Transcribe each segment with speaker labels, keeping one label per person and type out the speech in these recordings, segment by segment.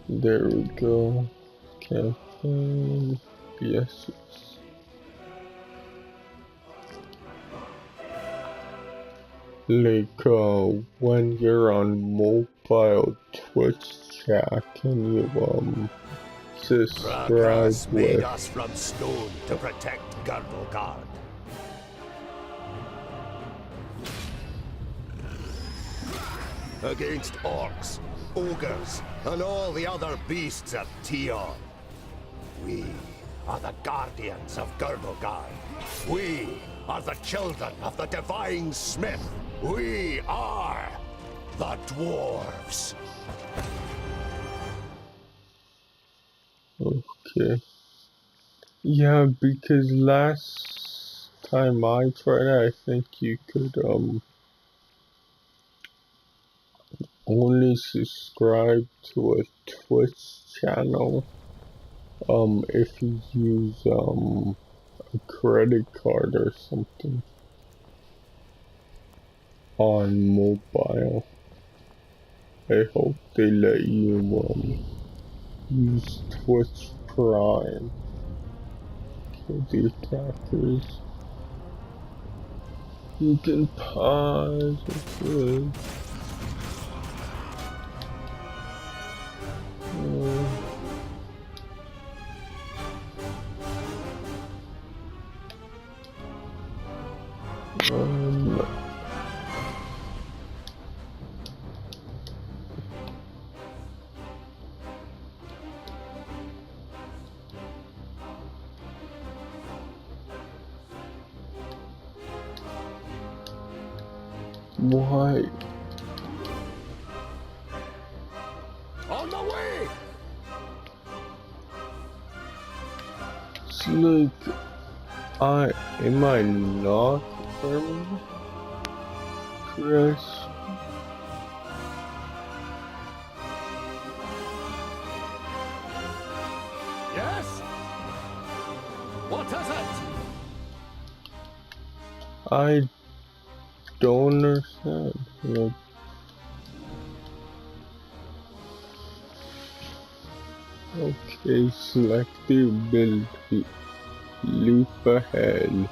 Speaker 1: There we go. Campaign. Yes. Like, when you're on mobile Twitch chat, can you, subscribe
Speaker 2: Rakas made
Speaker 1: with...
Speaker 2: us from stone to protect Girdlegard. Against orcs, ogres, and all the other beasts of Tion. We are the guardians of Girdlegard. We are the children of the divine smith. We are the Dwarves.
Speaker 1: Okay. Yeah, because last time I tried it, I think you could, only subscribe to a Twitch channel, if you use, a credit card or something on mobile. I hope they let you, use Twitch Prime. Kill the attackers. You can pause it. Why?
Speaker 2: On the way!
Speaker 1: It's like, am I not confirming? Chris?
Speaker 2: Yes? What is it?
Speaker 1: I don't understand. Like, okay, select the ability. Leap ahead.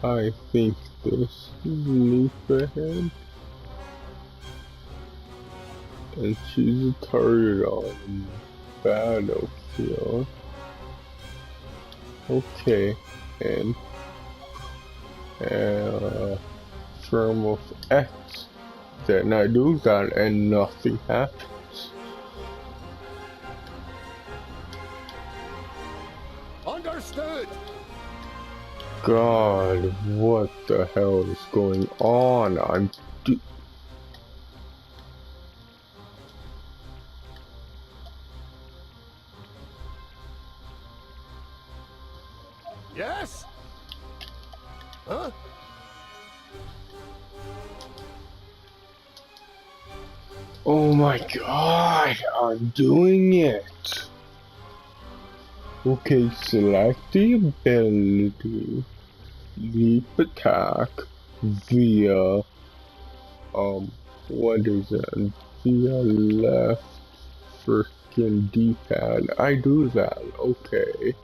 Speaker 1: I think this is leap ahead. And choose a target on battlefield. Okay, and firm of X. Then I do that and nothing happens.
Speaker 2: Understood.
Speaker 1: God, what the hell is going on?
Speaker 2: Yes? Huh?
Speaker 1: Oh my god, I'm doing it! Okay, select the ability, leap attack, via, what is it? Via left freaking D-pad. I do that, okay.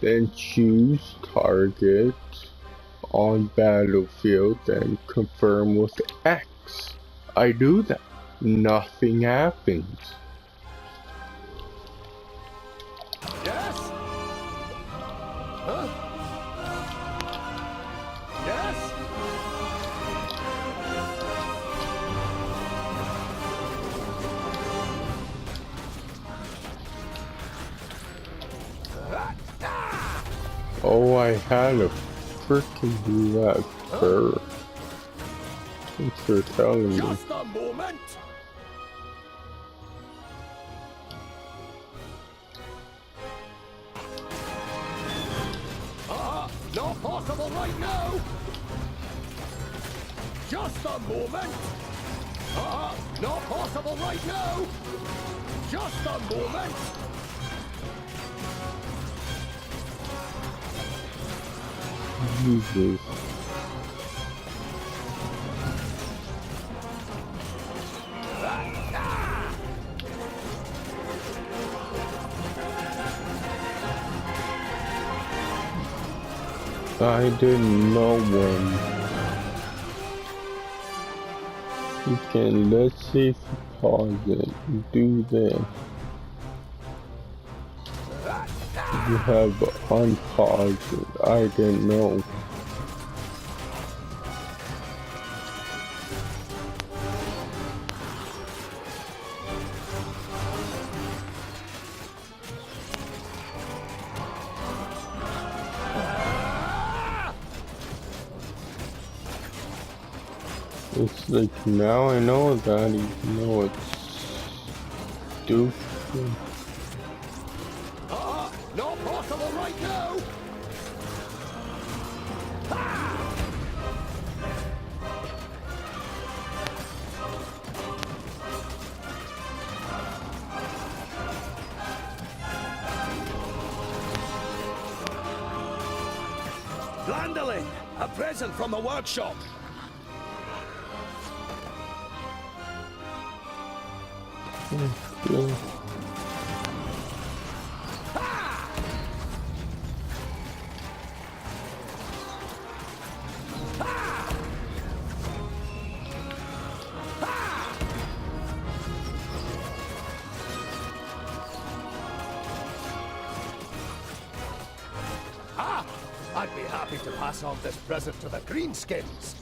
Speaker 1: Then choose target on battlefield, then confirm with X. I do that. Nothing happens.
Speaker 2: Yes? Huh? Yes?
Speaker 1: Oh, I had to frickin' do that first. Thanks for telling me.
Speaker 2: Just a moment. Not possible right now. Just a moment. Not possible right now. Just a moment.
Speaker 1: Jesus. I didn't know when. You can, let's see if you pause it. Do this. You have unpaused it. I didn't know. It's like now I know that, even though it's stupid.
Speaker 2: Not possible right now! Landling! A present from the workshop!
Speaker 1: Yeah.
Speaker 2: I'd be happy to pass on this present to the greenskins.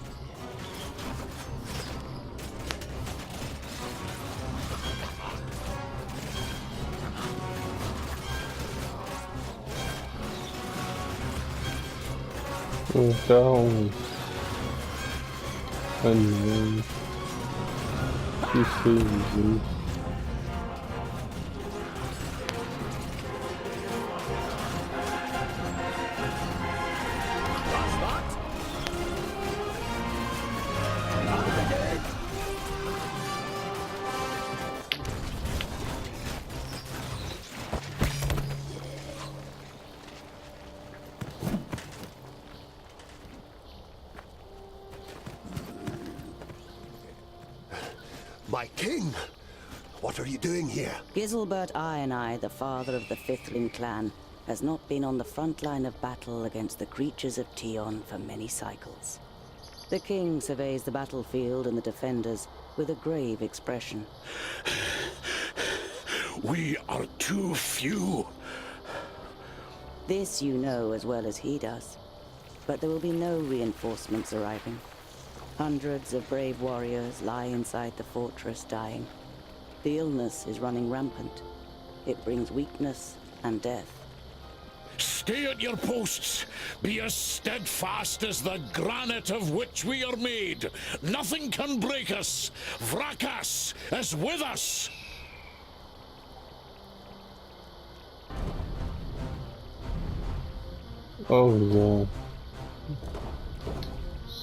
Speaker 1: Down. Anyway, you see me.
Speaker 2: That's that. And again. My king! What are you doing here?
Speaker 3: Giselbert Eye, the father of the Fifthling clan, has not been on the front line of battle against the creatures of Tion for many cycles. The king surveys the battlefield and the defenders with a grave expression.
Speaker 2: We are too few.
Speaker 3: This you know as well as he does. But there will be no reinforcements arriving. Hundreds of brave warriors lie inside the fortress dying. The illness is running rampant. It brings weakness and death.
Speaker 4: Stay at your posts. Be as steadfast as the granite of which we are made. Nothing can break us. Vrakas is with us.
Speaker 1: Oh yeah.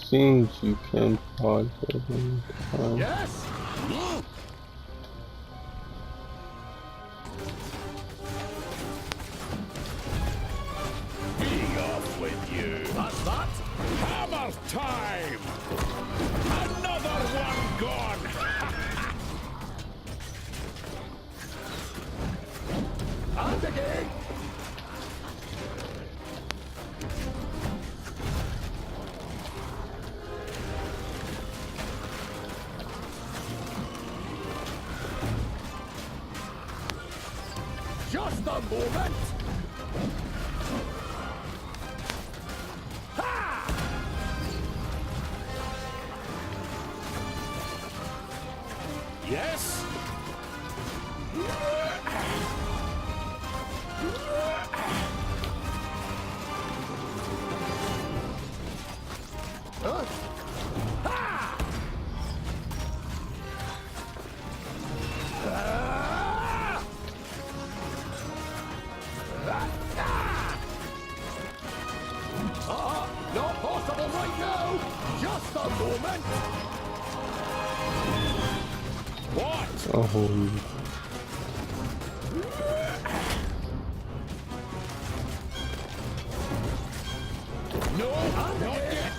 Speaker 1: Seems you can pause it anytime.
Speaker 2: Yes?
Speaker 4: Be off with you.
Speaker 2: That's that.
Speaker 4: Hammer time. Another one gone.
Speaker 2: And again. Just a moment.
Speaker 4: Yes?
Speaker 2: Not possible right now. Just a moment.
Speaker 4: What?
Speaker 1: Oh,
Speaker 4: No, not yet.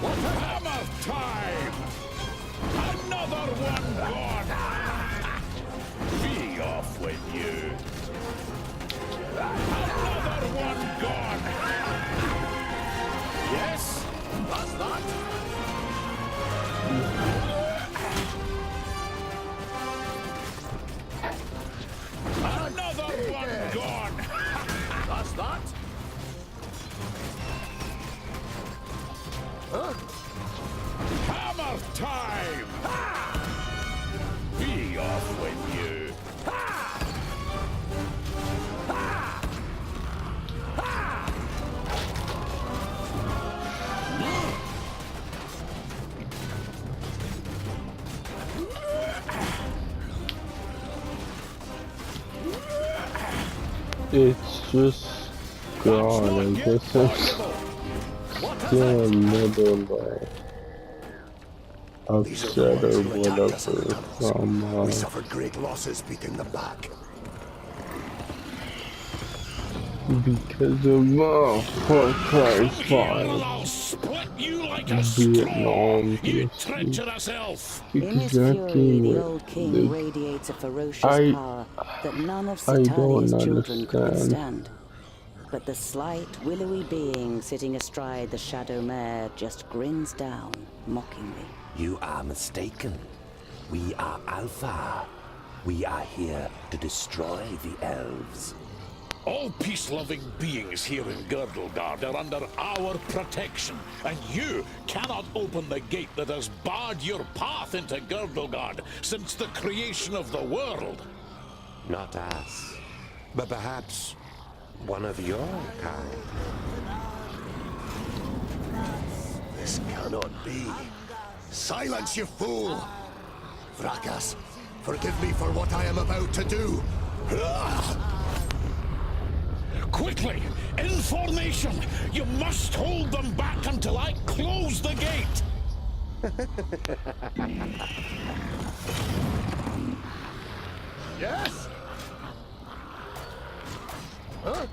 Speaker 4: What hammer time! Another one gone! Be off with you! Another one gone! Yes? That's that? Another one gone! That's that? Huh? Hammer time! Ha! Be off with you! Ha! Ha! Ha!
Speaker 1: It's just gone. I guess I'm still another like upset or whatever from
Speaker 2: We suffered great losses beating them back.
Speaker 1: because of Far Cry 5,
Speaker 4: I'll split you like a straw,
Speaker 1: Vietnam,
Speaker 4: you treacherous elf!
Speaker 3: In
Speaker 1: because
Speaker 3: his
Speaker 1: that
Speaker 3: fury,
Speaker 1: game,
Speaker 3: the old king radiates a ferocious power that none of
Speaker 1: I don't
Speaker 3: Satalia's children could
Speaker 1: understand.
Speaker 3: withstand. But the slight, willowy being sitting astride the Shadow Mare just grins down, mockingly.
Speaker 5: You are mistaken. We are Alpha. We are here to destroy the elves.
Speaker 4: All peace-loving beings here in Girdlegard are under our protection, and you cannot open the gate that has barred your path into Girdlegard since the creation of the world.
Speaker 5: Not us, but perhaps one of your kind.
Speaker 2: This cannot be. Silence, you fool! Vrakas, forgive me for what I am about to do.
Speaker 4: Quickly, in formation! You must hold them back until I close the gate!
Speaker 2: Yes? Huh?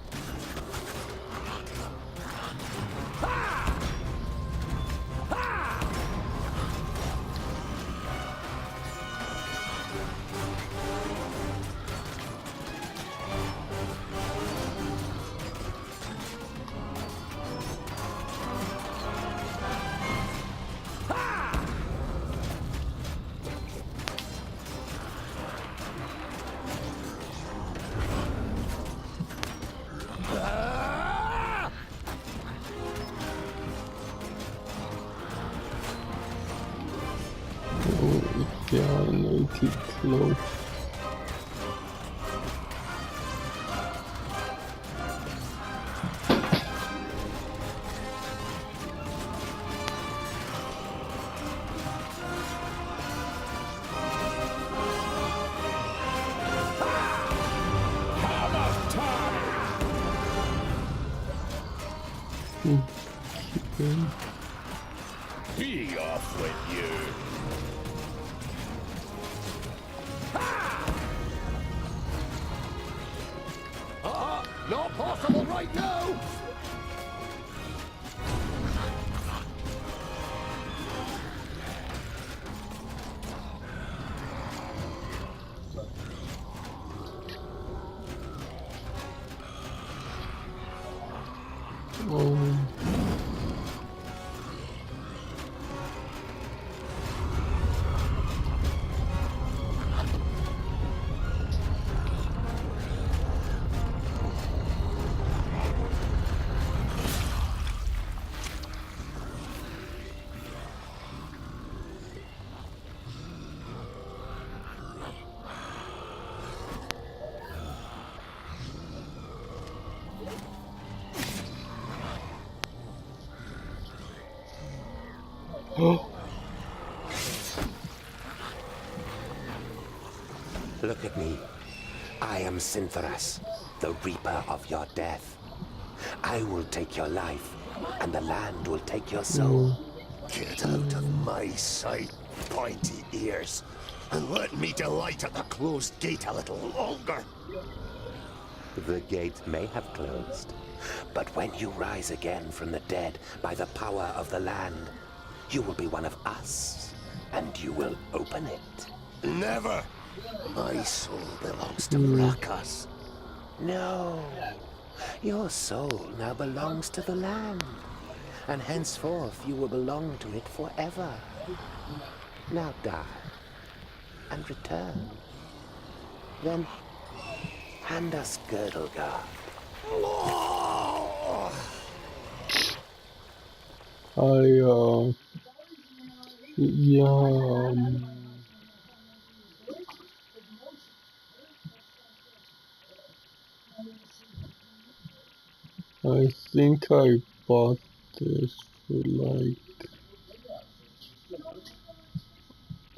Speaker 1: Yeah, I need to close.
Speaker 4: Be off with you!
Speaker 2: Not possible right now!
Speaker 5: Look at me. I am Syntheras, the Reaper of your death. I will take your life, and the land will take your soul.
Speaker 2: Get out of my sight, pointy ears, and let me delight at the closed gate a little longer.
Speaker 5: The gate may have closed, but when you rise again from the dead by the power of the land, you will be one of us, and you will open it.
Speaker 2: Never!
Speaker 5: My soul belongs to Rakas. No, your soul now belongs to the land, and henceforth you will belong to it forever. Now die, and return. Then hand us Girdlegard.
Speaker 1: Yeah, I think I bought this for like,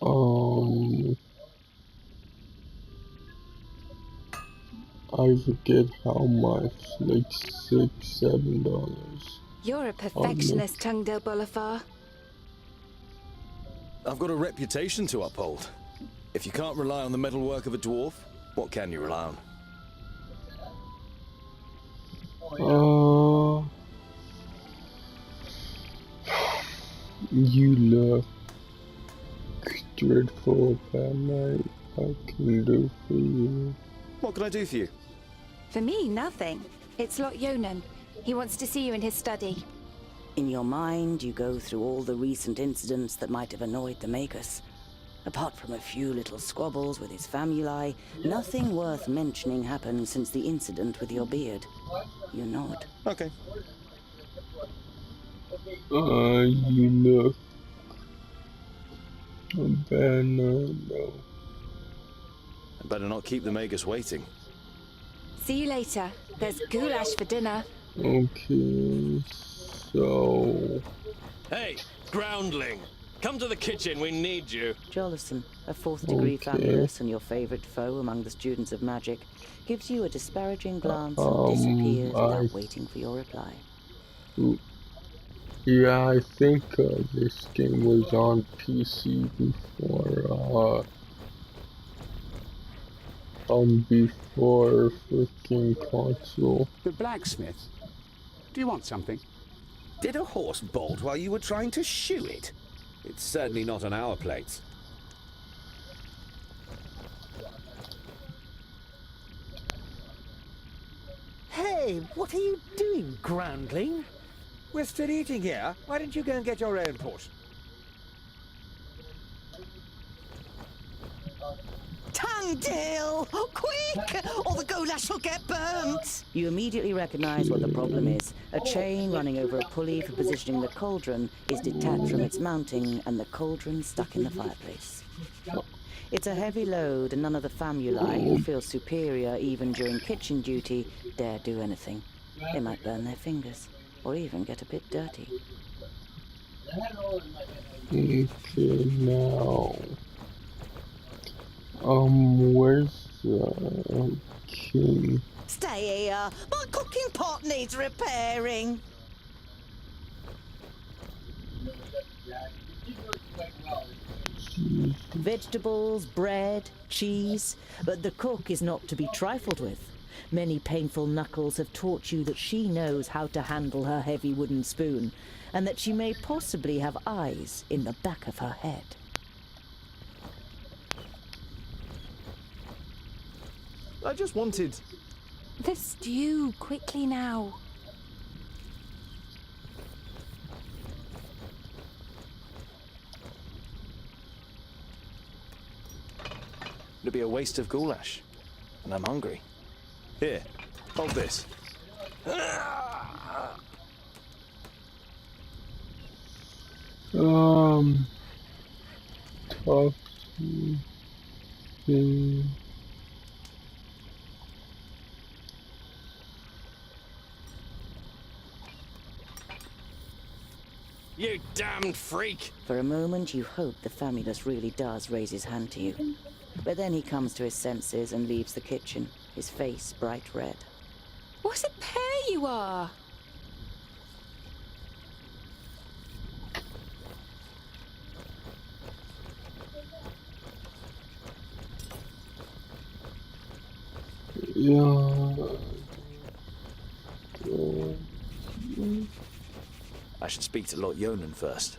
Speaker 1: um, I forget how much, like $6, $7
Speaker 6: You're a
Speaker 1: on it.
Speaker 6: perfectionist, Tungdale Bolafar.
Speaker 7: I've got a reputation to uphold. If you can't rely on the metalwork of a dwarf, what can you rely on?
Speaker 1: You look dreadful, Batman. I can do for you.
Speaker 7: What can I do for you?
Speaker 6: For me, nothing. It's Lot Yonan. He wants to see you in his study.
Speaker 3: In your mind, you go through all the recent incidents that might have annoyed the Magus. Apart from a few little squabbles with his famuli, nothing worth mentioning happened since the incident with your beard. You nod.
Speaker 7: Okay.
Speaker 1: You look Batman. No.
Speaker 7: I better not keep the Magus waiting.
Speaker 6: See you later. There's goulash for dinner.
Speaker 1: Okay, so
Speaker 8: Hey, groundling! Come to the kitchen, we need you.
Speaker 3: Jolison, a fourth-degree
Speaker 1: Okay.
Speaker 3: famulus and your favorite foe among the students of magic, gives you a disparaging glance and disappears without waiting for your reply.
Speaker 1: yeah, I think this game was on PC before freaking console.
Speaker 9: The blacksmith. Do you want something?
Speaker 10: Did a horse bolt while you were trying to shoe it? It's certainly not on our plates.
Speaker 11: Hey, what are you doing, groundling?
Speaker 10: We're still eating here. Why don't you go and get your own portion?
Speaker 11: Tungdale! Quick! Or the goulash will get burnt!
Speaker 3: You immediately recognize what the problem is. A chain running over a pulley for positioning the cauldron is detached from its mounting, and the cauldron stuck in the fireplace. It's a heavy load, and none of the famuli, who feel superior even during kitchen duty, dare do anything. They might burn their fingers, or even get a bit dirty.
Speaker 1: Okay, now, where's the king?
Speaker 11: Stay here. My cooking pot needs repairing.
Speaker 12: Vegetables, bread, cheese, but the cook is not to be trifled with. Many painful knuckles have taught you that she knows how to handle her heavy wooden spoon, and that she may possibly have eyes in the back of her head.
Speaker 7: I just wanted...
Speaker 6: The stew, quickly now.
Speaker 7: It'd be a waste of goulash. And I'm hungry. Here, hold this.
Speaker 1: Talk to
Speaker 8: You damned freak!
Speaker 3: For a moment, you hope the famulus really does raise his hand to you. But then he comes to his senses and leaves the kitchen, his face bright red.
Speaker 6: What a pair you are!
Speaker 1: yeah.
Speaker 7: I should speak to Lot Yonan first.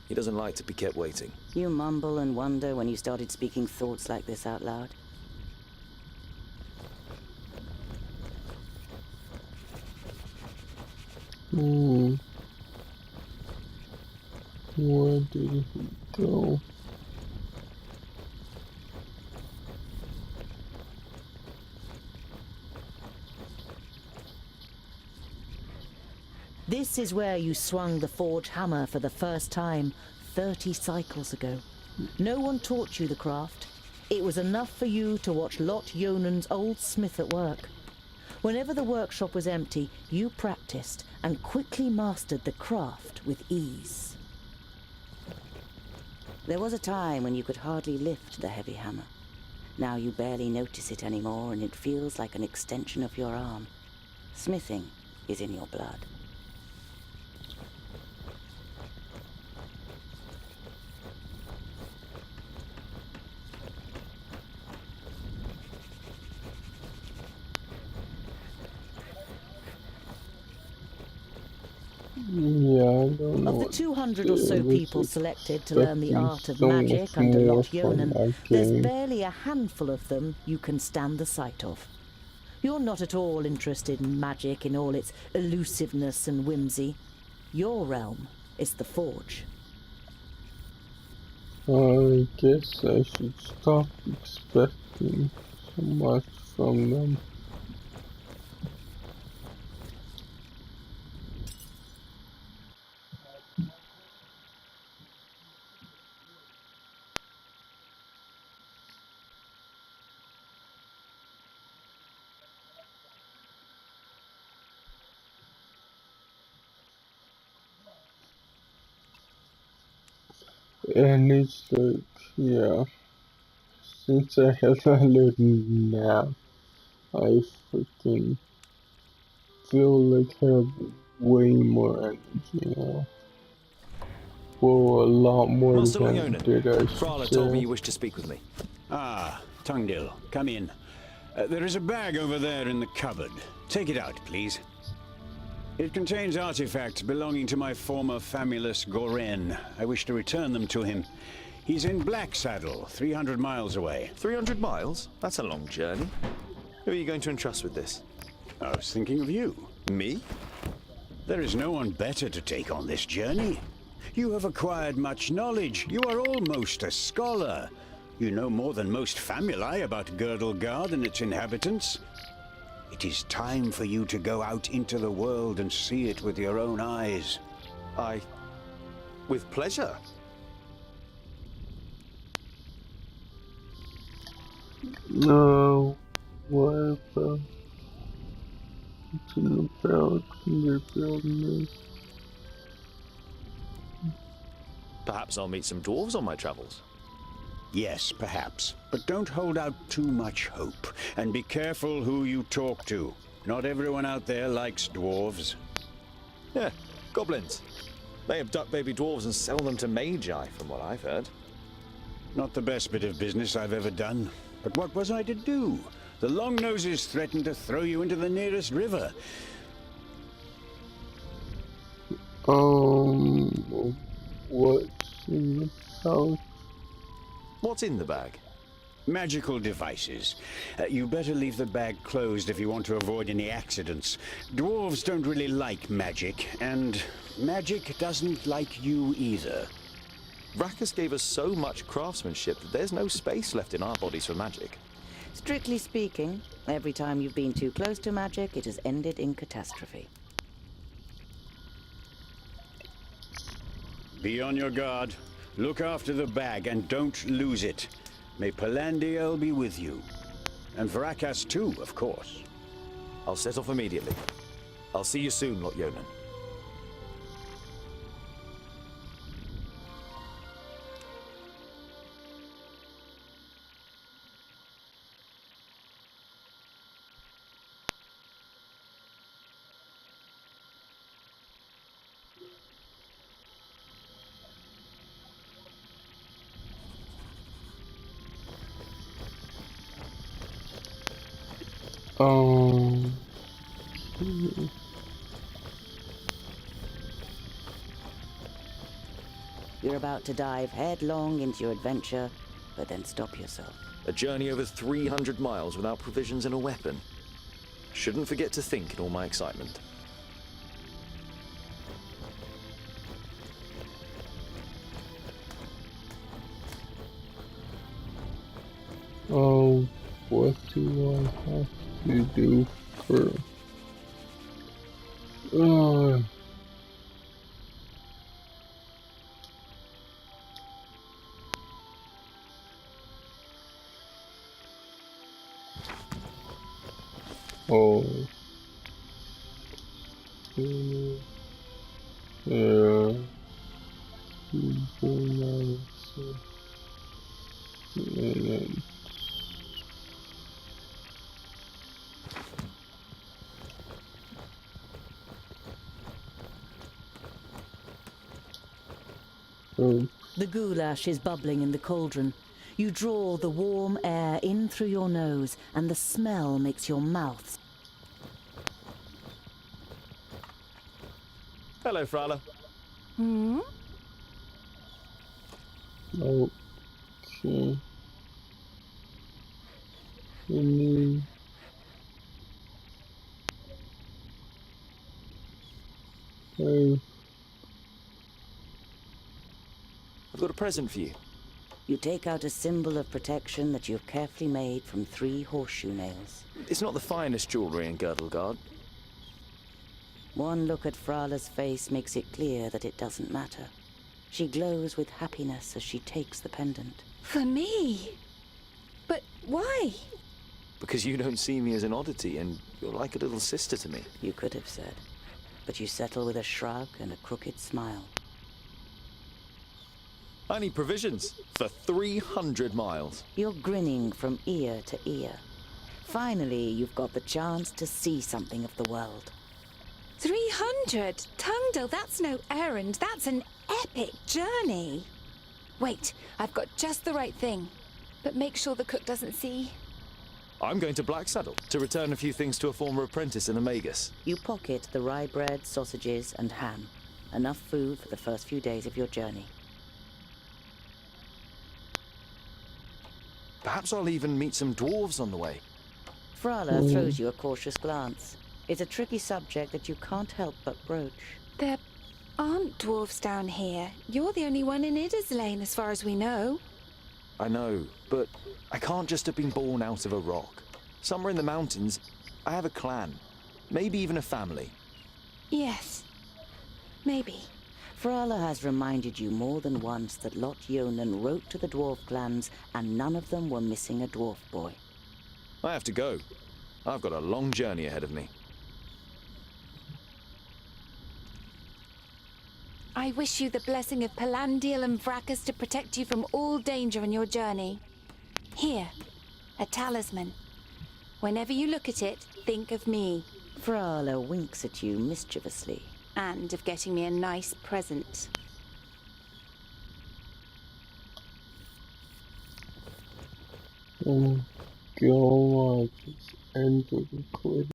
Speaker 7: He doesn't like to be kept waiting.
Speaker 3: You mumble and wonder when you started speaking thoughts like this out loud.
Speaker 1: Where did he go?
Speaker 12: This is where you swung the forge hammer for the first time 30 cycles ago. No one taught you the craft. It was enough for you to watch Lot Yonan's old smith at work. Whenever the workshop was empty, you practiced and quickly mastered the craft with ease.
Speaker 3: There was a time when you could hardly lift the heavy hammer. Now you barely notice it anymore, and it feels like an extension of your arm. Smithing is in your blood.
Speaker 1: Yeah, I don't know.
Speaker 12: Of the 200 or so people selected to learn the art of
Speaker 1: so
Speaker 12: magic
Speaker 1: much
Speaker 12: under
Speaker 1: more
Speaker 12: Lot
Speaker 1: from
Speaker 12: Yonan,
Speaker 1: that
Speaker 12: there's
Speaker 1: game.
Speaker 12: barely a handful of them you can stand the sight of. You're not at all interested in magic in all its elusiveness and whimsy. Your realm is the forge.
Speaker 1: I guess I should stop expecting so much from them. And it's like, yeah, since I have a little nap, I freaking feel like I have way more energy now. Well, a lot more
Speaker 7: Master Lot
Speaker 1: than I
Speaker 7: Yonan,
Speaker 1: did, I should
Speaker 7: Frala told me
Speaker 1: say.
Speaker 7: you wished to speak with me.
Speaker 9: Ah, Tungdil, come in. There is a bag over there in the cupboard. Take it out, please. It contains artifacts belonging to my former famulus Goren. I wish to return them to him. He's in Black Saddle, 300 miles away.
Speaker 7: 300 miles? That's a long journey. Who are you going to entrust with this?
Speaker 9: I was thinking of you.
Speaker 7: Me?
Speaker 9: There is no one better to take on this journey. You have acquired much knowledge. You are almost a scholar. You know more than most famuli about Girdlegard and its inhabitants. It is time for you to go out into the world and see it with your own eyes.
Speaker 7: With pleasure.
Speaker 1: No, what about to build the building?
Speaker 7: Perhaps I'll meet some dwarves on my travels.
Speaker 9: Yes, perhaps. But don't hold out too much hope. And be careful who you talk to. Not everyone out there likes dwarves.
Speaker 7: Yeah, goblins. They abduct baby dwarves and sell them to magi, from what I've heard.
Speaker 9: Not the best bit of business I've ever done. But what was I to do? The Longnoses threatened to throw you into the nearest river.
Speaker 1: What's in the pouch?
Speaker 7: What's in the bag?
Speaker 9: Magical devices. You better leave the bag closed if you want to avoid any accidents. Dwarves don't really like magic, and magic doesn't like you either.
Speaker 7: Rakus gave us so much craftsmanship that there's no space left in our bodies for magic.
Speaker 3: Strictly speaking, every time you've been too close to magic, it has ended in catastrophe.
Speaker 9: Be on your guard. Look after the bag and don't lose it. May Palandiel be with you. And Vrakas too, of course.
Speaker 7: I'll set off immediately. I'll see you soon, Lot Yonan.
Speaker 1: Um.
Speaker 3: You're about to dive headlong into your adventure, but then stop yourself.
Speaker 7: A journey over 300 miles without provisions and a weapon. Shouldn't forget to think in all my excitement.
Speaker 1: What do I have to do first? Oh. Yeah.
Speaker 12: The goulash is bubbling in the cauldron. You draw the warm air in through your nose, and the smell makes your mouth.
Speaker 7: Hello, Frala.
Speaker 6: Hmm?
Speaker 1: Okay. Any... Hey.
Speaker 7: I've got a present for you.
Speaker 3: You take out a symbol of protection that you've carefully made from 3 horseshoe nails.
Speaker 7: It's not the finest jewelry in Girdlegard.
Speaker 3: One look at Frala's face makes it clear that it doesn't matter. She glows with happiness as she takes the pendant.
Speaker 6: For me? But why?
Speaker 7: Because you don't see me as an oddity, and you're like a little sister to me.
Speaker 3: You could have said, but you settle with a shrug and a crooked smile.
Speaker 7: I need provisions for 300 miles.
Speaker 3: You're grinning from ear to ear. Finally, you've got the chance to see something of the world.
Speaker 6: 300? Tungdil, that's no errand. That's an epic journey. Wait, I've got just the right thing. But make sure the cook doesn't see.
Speaker 7: I'm going to Blacksaddle to return a few things to a former apprentice in Amagus.
Speaker 3: You pocket the rye bread, sausages, and ham. Enough food for the first few days of your journey.
Speaker 7: Perhaps I'll even meet some dwarves on the way.
Speaker 3: Frala throws you a cautious glance. It's a tricky subject that you can't help but broach.
Speaker 6: There aren't dwarves down here. You're the only one in Idderslane, as far as we know.
Speaker 7: I know, but I can't just have been born out of a rock. Somewhere in the mountains, I have a clan. Maybe even a family.
Speaker 6: Yes. Maybe.
Speaker 3: Frala has reminded you more than once that Lot Yonan wrote to the dwarf clans, and none of them were missing a dwarf boy.
Speaker 7: I have to go. I've got a long journey ahead of me.
Speaker 6: I wish you the blessing of Palandial and Vrakas to protect you from all danger in your journey. Here, a talisman. Whenever you look at it, think of me.
Speaker 3: Frala winks at you mischievously.
Speaker 6: And of getting me a nice present.
Speaker 1: Go on, just end the recording.